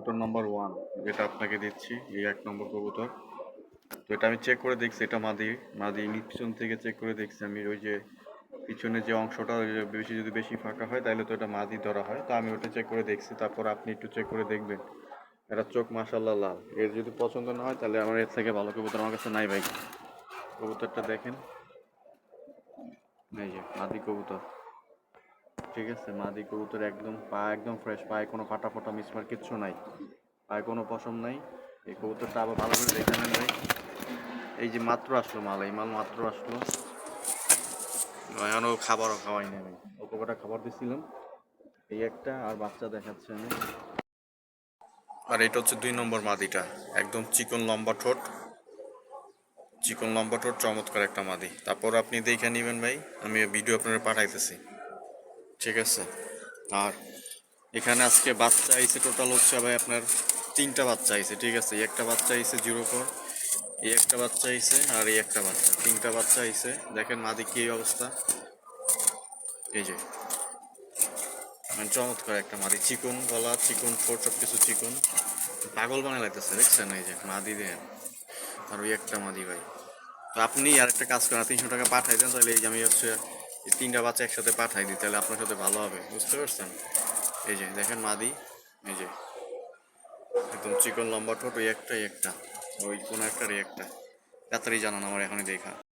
কবুতর নম্বর 1 যেটা আপনাকে দিচ্ছি, এই 1 নম্বর কবুতর। তো এটা আমি চেক করে দেখছি, এটা মাদি। মাদি পিছন থেকে চেক করে দেখছি আমি, ওই যে পিছনে যে অংশটা ওই যে বেশি ফাঁকা হয় তাহলে তো এটা মাদি ধরা হয়। তো আমি ওটা চেক করে দেখছি, তারপর আপনি একটু চেক করে দেখবেন। এটা চোখ মাশাআল্লাহ লাল। এর যদি পছন্দ না হয় তাহলে আমার এর থেকে ভালো কবুতর আমার কাছে নাই ভাই। কবুতরটা দেখেন, এই যে মাদি কবুতর, ঠিক আছে। মাদি কবুতর একদম পা একদম ফ্রেশ, পায়ে কোনো ফাটা ফাটা মিসমার কিচ্ছু নাই, পায়ে কোনো পশম নাই। এই কবুতরটা আবার ভালো করে দেখে নেন ভাই। এই যে মাত্র আসলো মাল, এই মাল মাত্র আসলো, এখনও খাবারও খাওয়াই না ভাই। অল্প কটা খাবার দিছিলাম, এই একটা আর বাচ্চা দেখাচ্ছে আমি। আর এটা হচ্ছে 2 নম্বর মাদিটা, একদম চিকন লম্বা ঠোঁট, চিকন লম্বা ঠোঁট, চমৎকার একটা মাদি। তারপর আপনি দেখে নেবেন ভাই, আমি ভিডিও আপনার পাঠাইতেছি, ঠিক আছে। আর এখানে আজকে বাচ্চা আইছে টোটাল হচ্ছে ভাই আপনার 3টা বাচ্চা আইছে, ঠিক আছে। এই একটা বাচ্চা আইছে 0 পর, এই একটা বাচ্চা আইছে, আর এই একটা বাচ্চা, 3টা বাচ্চা আইছে। দেখেন মাদি কি অবস্থা, এই যে মানে চমৎকার একটা মাদি, চিকন গলা, চিকন ঠোঁট, সব কিছু চিকন, পাগল বানায় লাগতেছে দেখছেন। এই যে মাদি দেন, আর ওই একটা মাদি ভাই। তো আপনি আর একটা কাজ করেন, 300 টাকা পাঠাই দেন, তাহলে এই যে আমি হচ্ছে এই 3টা বাচ্চা একসাথে পাঠাই দিই, তাহলে আপনার সাথে ভালো হবে, বুঝতে পারছেন। এই যে দেখেন মাদি, এই যে একদম চিকন লম্বা ঠোঁট, ওই একটা, ওই একটা, ওই কোনো একটা, একটা তাড়াতাড়ি জানান আমার এখনই দেখা।